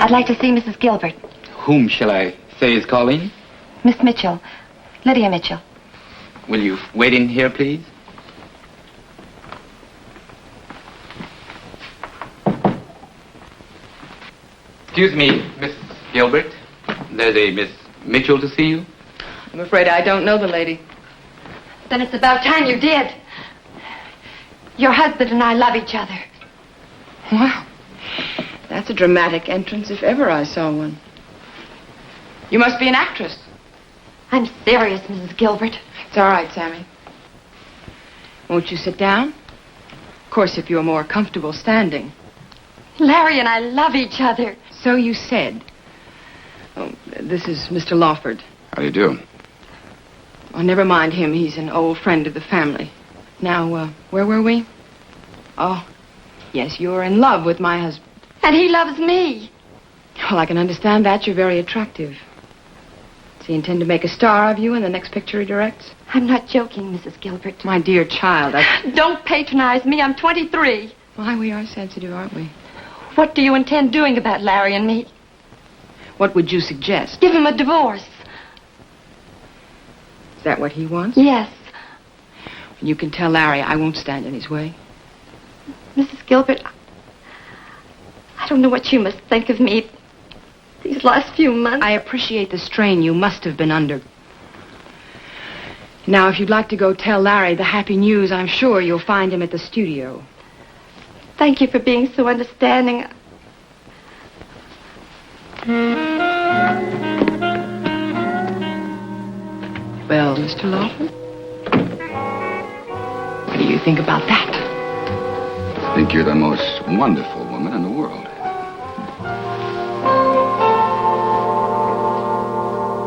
I'd like to see Mrs. Gilbert. Whom shall I say is calling? Miss Mitchell. Lydia Mitchell. Will you wait in here, please? Excuse me, Miss Gilbert. There's a Miss Mitchell to see you. I'm afraid I don't know the lady. Then it's about time you did. Your husband and I love each other. Wow. That's a dramatic entrance if ever I saw one. You must be an actress. I'm serious, Mrs. Gilbert. It's all right, Sammy. Won't you sit down? Of course, if you're more comfortable standing. Larry and I love each other. So you said. Oh, this is Mr. Lawford. How do you do? Oh, never mind him. He's an old friend of the family. Now, where were we? Oh, yes, you're in love with my husband. And he loves me. Well, I can understand that. You're very attractive. Does he intend to make a star of you in the next picture he directs? I'm not joking, Mrs. Gilbert. My dear child, Don't patronize me. I'm 23. Why, we are sensitive, aren't we? What do you intend doing about Larry and me? What would you suggest? Give him a divorce. Is that what he wants? Yes. You can tell Larry I won't stand in his way. Mrs. Gilbert, I don't know what you must think of me these last few months. I appreciate the strain you must have been under. Now, if you'd like to go tell Larry the happy news, I'm sure you'll find him at the studio. Thank you for being so understanding. Well, Mr. Lawford, what do you think about that? I think you're the most wonderful woman in the world.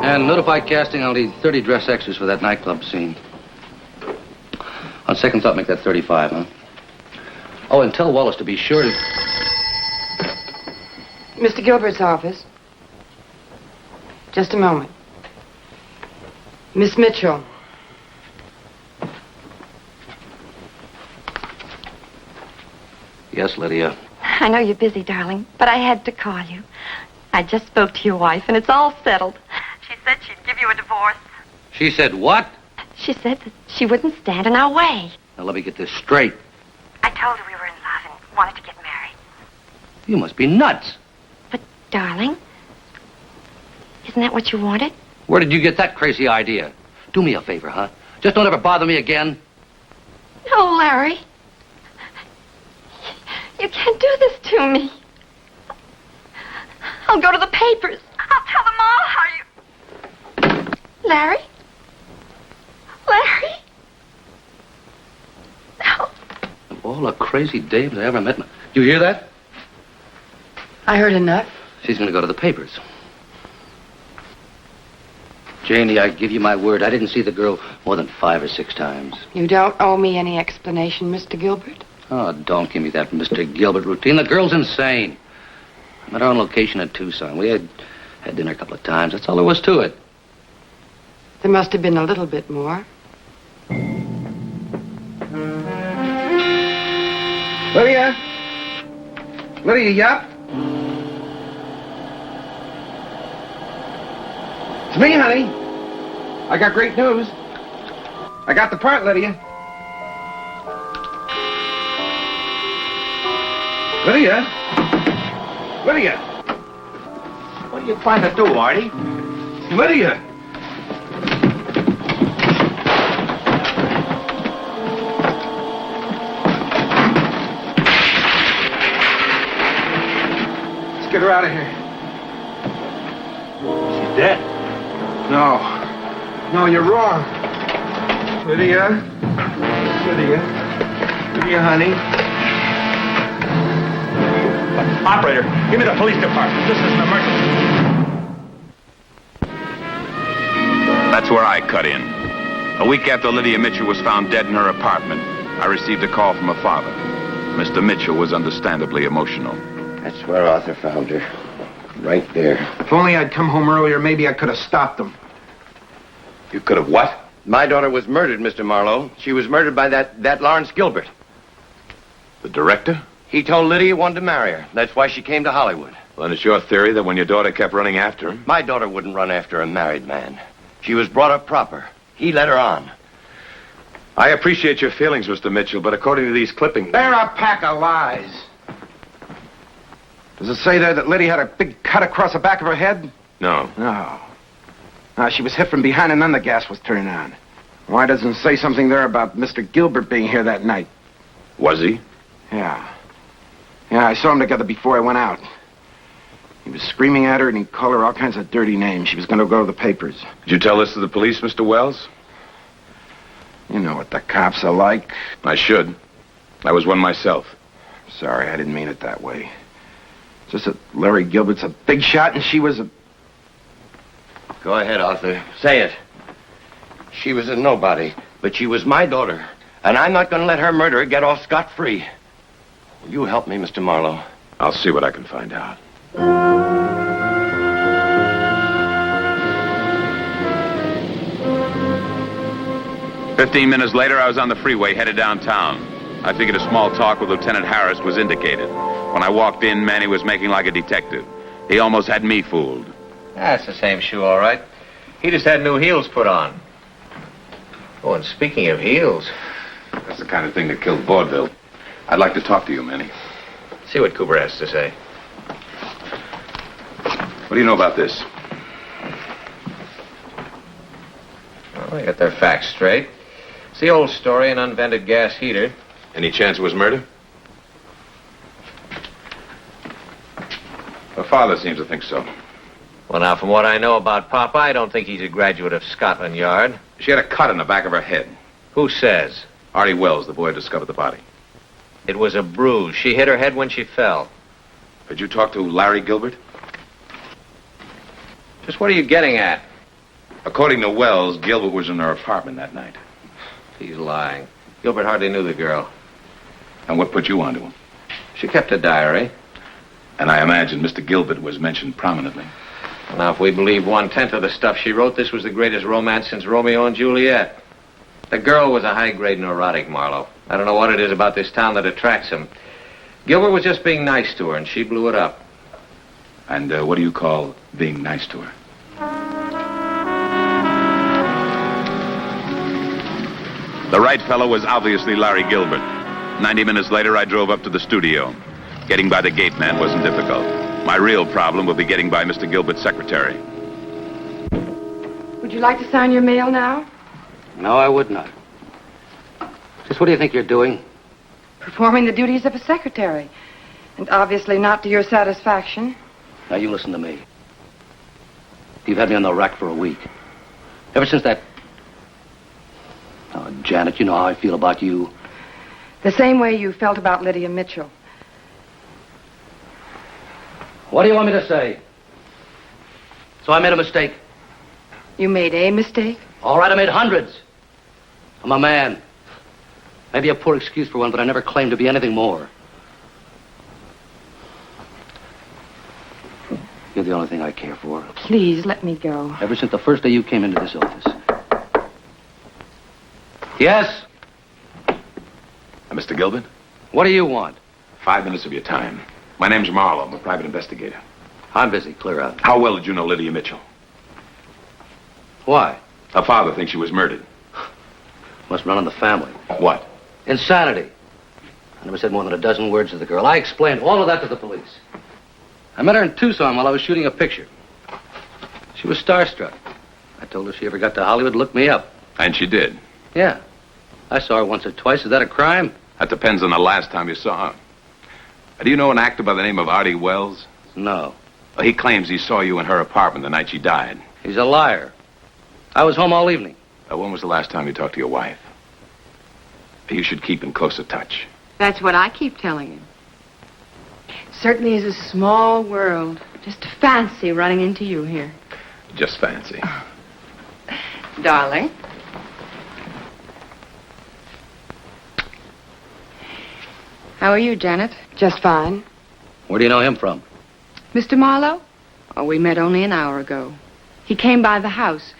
And notify casting I'll need 30 dress extras for that nightclub scene. On second thought, make that 35, huh? Oh, and tell Wallace to be sure to... Mr. Gilbert's office. Just a moment. Miss Mitchell. Yes, Lydia. I know you're busy, darling, but I had to call you. I just spoke to your wife, and it's all settled. She said she'd give you a divorce. She said what? She said that she wouldn't stand in our way. Now, let me get this straight. I told her we were in love and wanted to get married. You must be nuts. But, darling, isn't that what you wanted? Where did you get that crazy idea? Do me a favor, huh? Just don't ever bother me again. No, Larry. You can't do this to me. I'll go to the papers. I'll tell them all how you... Larry? Larry? No. Of all the crazy dames I ever met. Do you hear that? I heard enough. She's going to go to the papers. Janie, I give you my word, I didn't see the girl more than 5 or 6 times. You don't owe me any explanation, Mr. Gilbert. Oh, don't give me that Mr. Gilbert routine. The girl's insane. I'm at our own location in Tucson. We had dinner a couple of times. That's all there was to it. There must have been a little bit more. Lydia? Lydia, you up? It's me, honey. I got great news. I got the part, Lydia. Lydia? Lydia? What are you trying to do, Marty? Lydia! Let's get her out of here. She's dead. No. No, you're wrong. Lydia? Lydia? Lydia, honey? Operator, give me the police department. This is an emergency. That's where I cut in. A week after Lydia Mitchell was found dead in her apartment, I received a call from her father. Mr. Mitchell was understandably emotional. That's where Arthur found her. Right there. If only I'd come home earlier, maybe I could have stopped them. You could have what? My daughter was murdered, Mr. Marlowe. She was murdered by that Lawrence Gilbert. The director? He told Lydia he wanted to marry her. That's why she came to Hollywood. Well, then it's your theory that when your daughter kept running after him... My daughter wouldn't run after a married man. She was brought up proper. He led her on. I appreciate your feelings, Mr. Mitchell, but according to these clippings... They're a pack of lies. Does it say there that Liddy had a big cut across the back of her head? No. No. No, she was hit from behind and then the gas was turned on. Why doesn't it say something there about Mr. Gilbert being here that night? Was he? Yeah. Yeah, I saw them together before I went out. He was screaming at her and he called her all kinds of dirty names. She was going to go to the papers. Did you tell this to the police, Mr. Wells? You know what the cops are like. I should. I was one myself. Sorry, I didn't mean it that way. It's just that Larry Gilbert's a big shot and she was a... Go ahead, Arthur. Say it. She was a nobody, but she was my daughter. And I'm not going to let her murderer get off scot-free. Will you help me, Mr. Marlowe? I'll see what I can find out. "15 minutes later, I was on the freeway headed downtown. I figured a small talk with Lieutenant Harris was indicated. When I walked in, Manny was making like a detective. He almost had me fooled. That's the same shoe, all right. He just had new heels put on. Oh, and speaking of heels... That's the kind of thing that killed vaudeville. I'd like to talk to you, Manny. See what Cooper has to say. What do you know about this? Well, they got their facts straight. It's the old story, an unvented gas heater. Any chance it was murder? Her father seems to think so. Well, now, from what I know about Papa, I don't think he's a graduate of Scotland Yard. She had a cut in the back of her head. Who says? Artie Wells, the boy who discovered the body. It was a bruise. She hit her head when she fell. Did you talk to Larry Gilbert? Just what are you getting at? According to Wells, Gilbert was in her apartment that night. He's lying. Gilbert hardly knew the girl. And what put you onto him? She kept a diary. And I imagine Mr. Gilbert was mentioned prominently. Now, if we believe 1/10 of the stuff she wrote, this was the greatest romance since Romeo and Juliet. The girl was a high-grade neurotic, Marlowe. I don't know what it is about this town that attracts him. Gilbert was just being nice to her, and she blew it up. And what do you call being nice to her? The right fellow was obviously Larry Gilbert. 90 minutes later, I drove up to the studio. Getting by the gate man wasn't difficult. My real problem would be getting by Mr. Gilbert's secretary. Would you like to sign your mail now? No, I would not. Just what do you think you're doing? Performing the duties of a secretary. And obviously not to your satisfaction. Now, you listen to me. You've had me on the rack for a week. Ever since that... Oh, Janet, you know how I feel about you. The same way you felt about Lydia Mitchell. What do you want me to say? So I made a mistake. You made a mistake? All right, I made hundreds. I'm a man. Maybe a poor excuse for one, but I never claimed to be anything more. You're the only thing I care for. Please, let me go. Ever since the first day you came into this office. Yes? Mr. Gilbert? What do you want? 5 minutes of your time. My name's Marlowe. I'm a private investigator. I'm busy. Clear out. How well did you know Lydia Mitchell? Why? Her father thinks she was murdered. Must run in the family. What? Insanity. I never said more than a dozen words to the girl. I explained all of that to the police. I met her in Tucson while I was shooting a picture. She was starstruck. I told her if she ever got to Hollywood, look me up. And she did? Yeah. I saw her once or twice. Is that a crime? That depends on the last time you saw her. Do you know an actor by the name of Artie Wells? No. Well, he claims he saw you in her apartment the night she died. He's a liar. I was home all evening. When was the last time you talked to your wife? You should keep in closer touch. That's what I keep telling him. Certainly is a small world. Just fancy running into you here. Just fancy. Darling. How are you, Janet? Just fine. Where do you know him from? Mr. Marlowe? Oh, we met only an hour ago. He came by the house.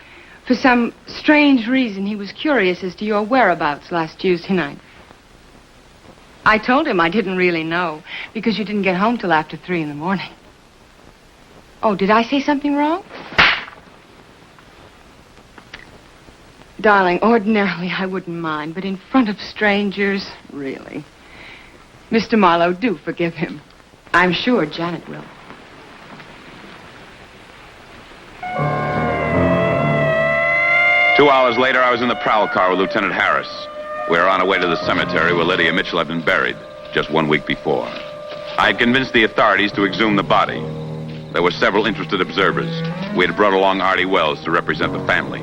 For some strange reason, he was curious as to your whereabouts last Tuesday night. I told him I didn't really know, because you didn't get home till after 3 in the morning. Oh, did I say something wrong? Darling, ordinarily I wouldn't mind, but in front of strangers, really. Mr. Marlowe, do forgive him. I'm sure Janet will. Two hours later, I was in the prowl car with Lieutenant Harris. We were on our way to the cemetery where Lydia Mitchell had been buried just 1 week before. I had convinced the authorities to exhume the body. There were several interested observers. We had brought along Artie Wells to represent the family.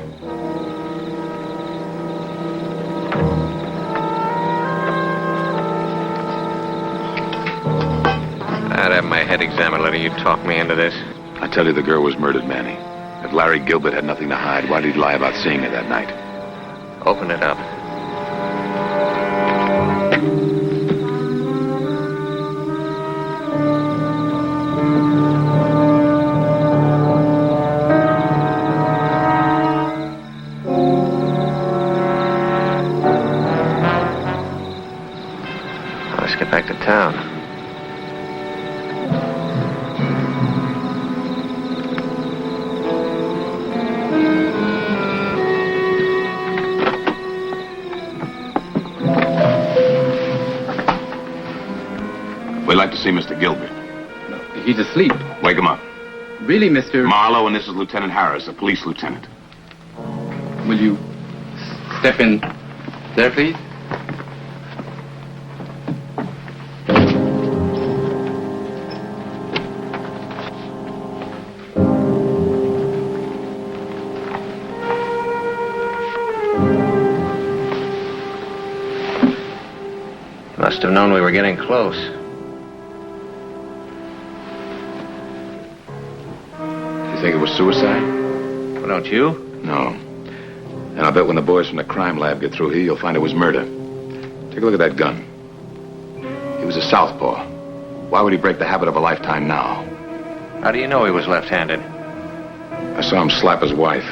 I'd have my head examined letting you talk me into this. I tell you, the girl was murdered, Manny. If Larry Gilbert had nothing to hide, why did he lie about seeing her that night? Open it up. Let's get back to town. We'd like to see Mr. Gilbert. He's asleep. Wake him up. Really, Mr. Marlowe, and this is Lieutenant Harris, a police lieutenant. Will you step in there, please? Must have known we were getting close. You think it was suicide? Well, don't you? No. And I'll bet when the boys from the crime lab get through here, you'll find it was murder. Take a look at that gun. He was a southpaw. Why would he break the habit of a lifetime now? How do you know he was left-handed? I saw him slap his wife.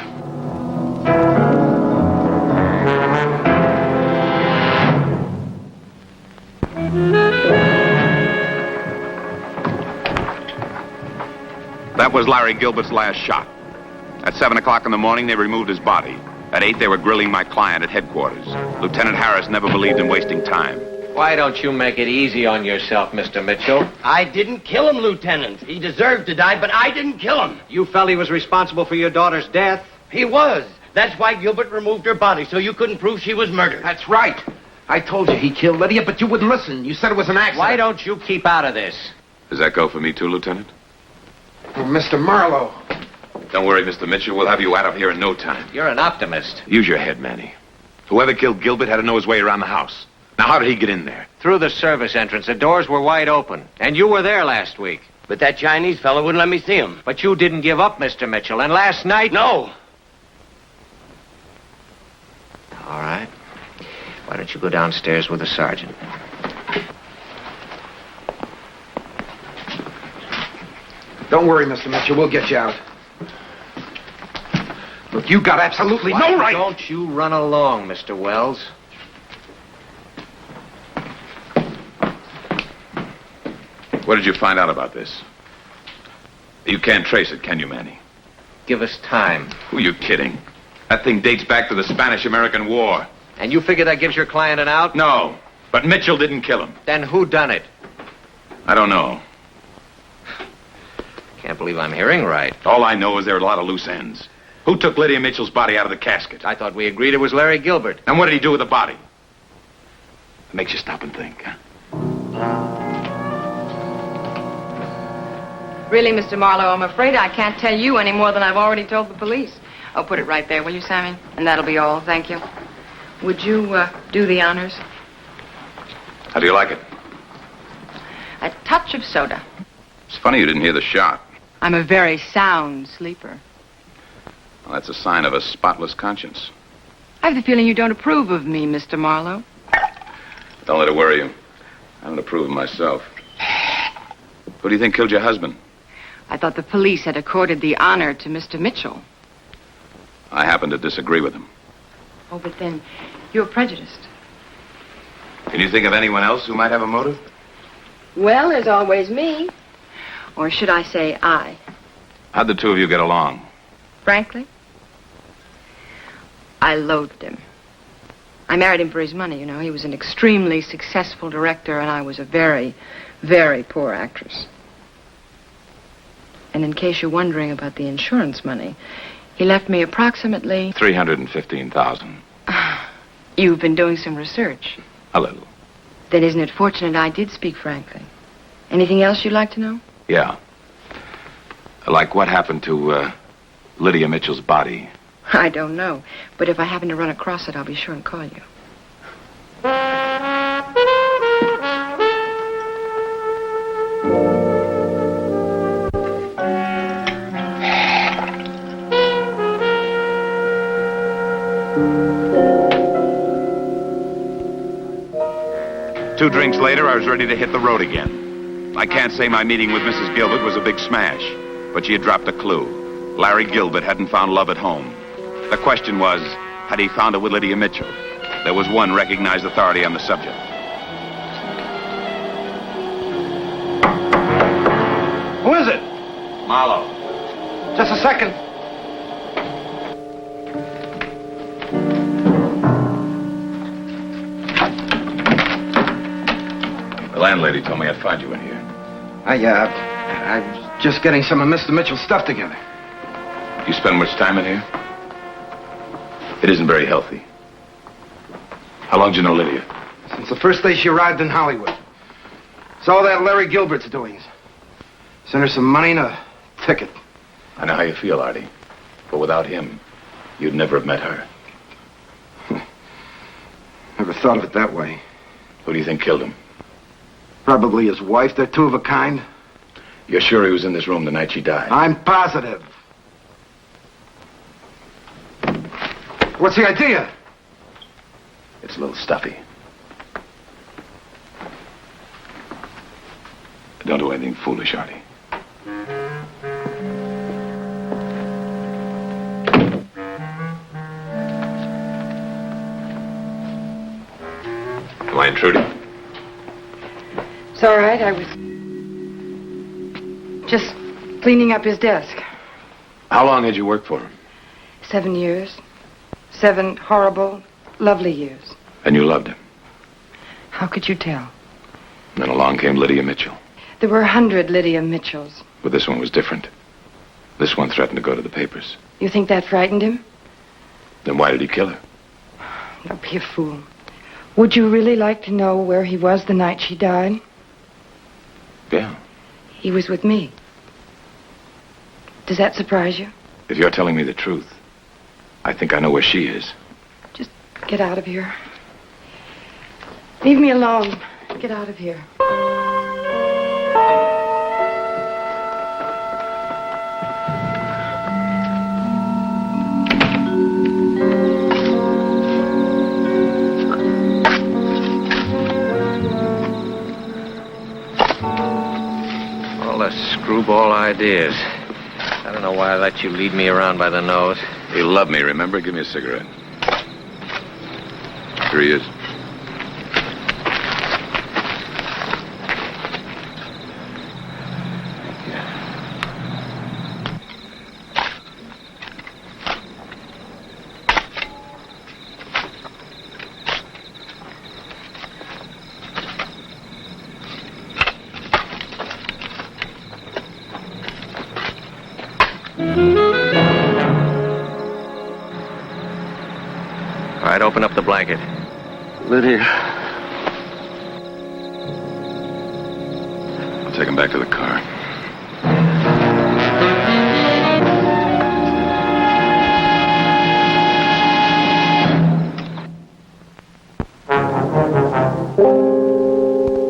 That was Larry Gilbert's last shot. At 7 o'clock in the morning, they removed his body. At 8, they were grilling my client at headquarters. Lieutenant Harris never believed in wasting time. Why don't you make it easy on yourself, Mr. Mitchell? I didn't kill him, Lieutenant. He deserved to die, but I didn't kill him. You felt he was responsible for your daughter's death? He was. That's why Gilbert removed her body, so you couldn't prove she was murdered. That's right. I told you he killed Lydia, but you wouldn't listen. You said it was an accident. Why don't you keep out of this? Does that go for me too, Lieutenant? Oh, Mr. Marlowe. Don't worry, Mr. Mitchell. We'll have you out of here in no time. You're an optimist. Use your head, Manny. Whoever killed Gilbert had to know his way around the house. Now, how did he get in there? Through the service entrance. The doors were wide open. And you were there last week. But that Chinese fellow wouldn't let me see him. But you didn't give up, Mr. Mitchell. And last night... No. All right. Why don't you go downstairs with the sergeant? Don't worry, Mr. Mitchell. We'll get you out. Look, you got absolutely no right. Don't you run along, Mr. Wells. What did you find out about this? You can't trace it, can you, Manny? Give us time. Who are you kidding? That thing dates back to the Spanish-American War. And you figure that gives your client an out? No, but Mitchell didn't kill him. Then who done it? I don't know. Can't believe I'm hearing right. All I know is there are a lot of loose ends. Who took Lydia Mitchell's body out of the casket? I thought we agreed it was Larry Gilbert. And what did he do with the body? It makes you stop and think, huh? Really, Mr. Marlowe, I'm afraid I can't tell you any more than I've already told the police. I'll put it right there, will you, Sammy? And that'll be all. Thank you. Would you do the honors? How do you like it? A touch of soda. It's funny you didn't hear the shot. I'm a very sound sleeper. Well, that's a sign of a spotless conscience. I have the feeling you don't approve of me, Mr. Marlowe. Don't let it worry you. I don't approve of myself. Who do you think killed your husband? I thought the police had accorded the honor to Mr. Mitchell. I happen to disagree with him. Oh, but then you're prejudiced. Can you think of anyone else who might have a motive? Well, there's always me. Or should I say I? How'd the two of you get along? Frankly, I loathed him. I married him for his money, you know. He was an extremely successful director, and I was a very, very poor actress. And in case you're wondering about the insurance money, he left me approximately... $315,000. You've been doing some research. A little. Then isn't it fortunate I did speak frankly? Anything else you'd like to know? Yeah. Like what happened to Lydia Mitchell's body? I don't know. But if I happen to run across it, I'll be sure and call you. Two drinks later, I was ready to hit the road again. I can't say my meeting with Mrs. Gilbert was a big smash, but she had dropped a clue. Larry Gilbert hadn't found love at home. The question was, had he found it with Lydia Mitchell? There was one recognized authority on the subject. Who is it? Marlowe. Just a second. The landlady told me I'd find you in here. I was just getting some of Mr. Mitchell's stuff together. You spend much time in here? It isn't very healthy. How long did you know Lydia? Since the first day she arrived in Hollywood. It's all that Larry Gilbert's doings. Sent her some money and a ticket. I know how you feel, Artie. But without him, you'd never have met her. Never thought of it that way. Who do you think killed him? Probably his wife. They're two of a kind. You're sure he was in this room the night she died? I'm positive. What's the idea? It's a little stuffy. Don't do anything foolish, Artie. Am I intruding? It's all right. I was just cleaning up his desk. How long had you worked for him? 7 years. 7 horrible, lovely years. And you loved him. How could you tell? And then along came Lydia Mitchell. There were 100 Lydia Mitchells. But this one was different. This one threatened to go to the papers. You think that frightened him? Then why did he kill her? Don't be a fool. Would you really like to know where he was the night she died? Yeah. He was with me. Does that surprise you? If you're telling me the truth, I think I know where she is. Just get out of here. Leave me alone. Get out of here. All the screwball ideas. I don't know why I let you lead me around by the nose. You love me, remember? Give me a cigarette. Here he is. All right, open up the blanket. Lydia. I'll take him back to the car.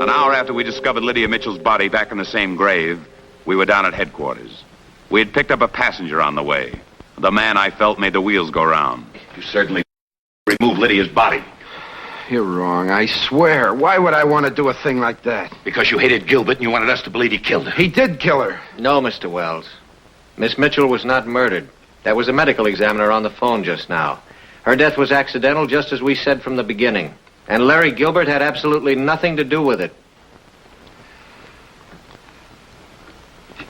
An hour after we discovered Lydia Mitchell's body back in the same grave, we were down at headquarters. We had picked up a passenger on the way. The man, I felt, made the wheels go round. You certainly remove Lydia's body. You're wrong, I swear. Why would I want to do a thing like that? Because you hated Gilbert and you wanted us to believe he killed her. He did kill her. No, Mr. Wells. Miss Mitchell was not murdered. There was a medical examiner on the phone just now. Her death was accidental, just as we said from the beginning. And Larry Gilbert had absolutely nothing to do with it.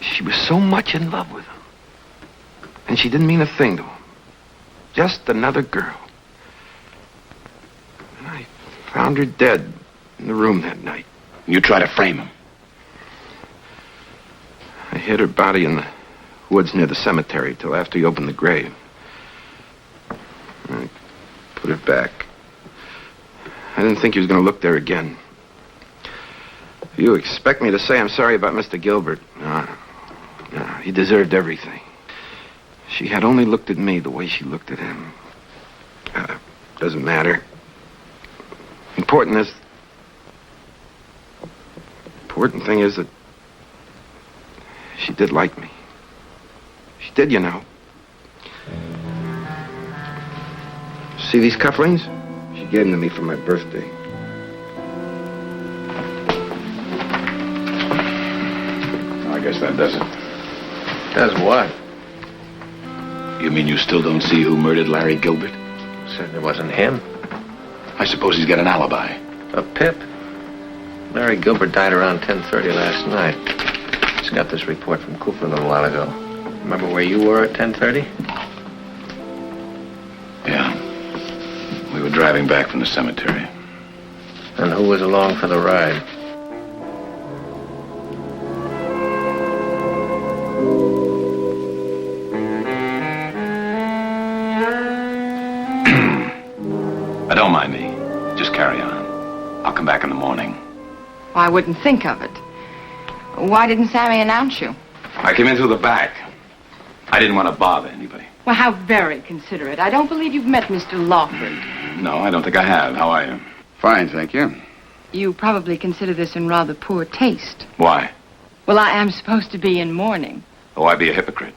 She was so much in love with him. And she didn't mean a thing to him. Just another girl. And I found her dead in the room that night. You try to frame him. I hid her body in the woods near the cemetery till after he opened the grave. I put it back. I didn't think he was going to look there again. You expect me to say I'm sorry about Mr. Gilbert? No, he deserved everything. She had only looked at me the way she looked at him. Doesn't matter. Important thing is that she did like me. She did, you know. See these cufflinks? She gave them to me for my birthday. I guess that does it. Does what? You mean you still don't see who murdered Larry Gilbert? Said it wasn't him. I suppose he's got an alibi. A pip? Larry Gilbert died around 10:30 last night. Just got this report from Cooper a little while ago. Remember where you were at 10:30? Yeah. We were driving back from the cemetery. And who was along for the ride? Don't mind me. Just carry on. I'll come back in the morning. Well, I wouldn't think of it. Why didn't Sammy announce you? I came in through the back. I didn't want to bother anybody. Well, how very considerate. I don't believe you've met Mr. Lawford. No, I don't think I have. How are you? Fine, thank you. You probably consider this in rather poor taste. Why? Well, I am supposed to be in mourning. Oh, I'd be a hypocrite.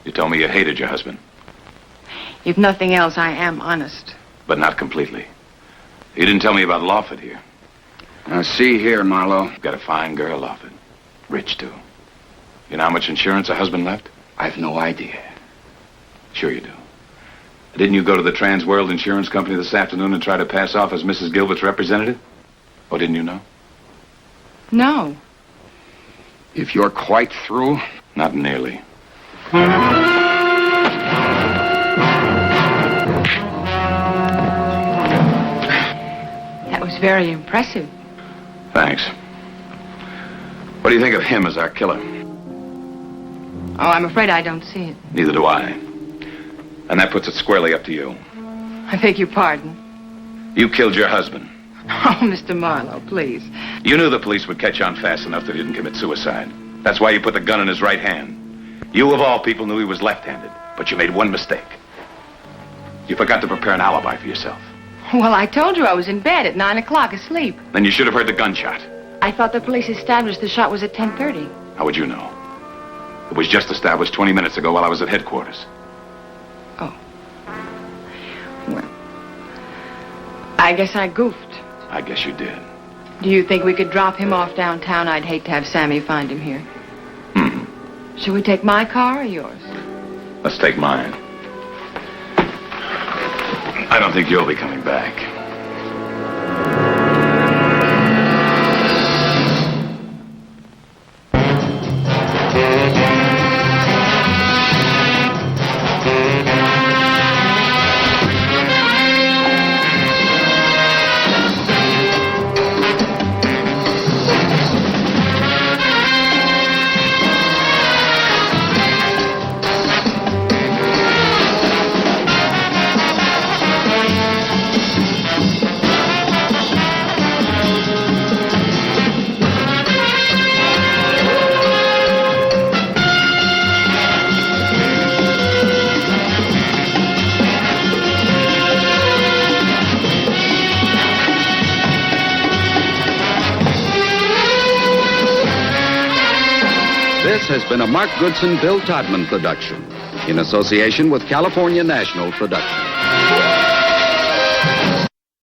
You told me you hated your husband. If nothing else, I am honest. But not completely. You didn't tell me about Lawford here. Now, see here, Marlowe. You've got a fine girl, Lawford. Rich, too. You know how much insurance her husband left? I've no idea. Sure you do. Didn't you go to the Trans World Insurance Company this afternoon and try to pass off as Mrs. Gilbert's representative? Or didn't you know? No. If you're quite through? Not nearly. That was very impressive. Thanks. What do you think of him as our killer? Oh, I'm afraid I don't see it. Neither do I. And that puts it squarely up to you. I beg your pardon. You killed your husband. Oh, Mr. Marlowe, please. You knew the police would catch on fast enough that he didn't commit suicide. That's why you put the gun in his right hand. You, of all people, knew he was left-handed, but you made one mistake. You forgot to prepare an alibi for yourself. Well, I told you I was in bed at 9 o'clock asleep. Then you should have heard the gunshot. I thought the police established the shot was at 10:30. How would you know? It was just established 20 minutes ago while I was at headquarters. Oh. Well, I guess I goofed. I guess you did. Do you think we could drop him off downtown? I'd hate to have Sammy find him here. Should we take my car or yours? Let's take mine. I don't think you'll be coming back. This has been a Mark Goodson, Bill Todman production in association with California National Production.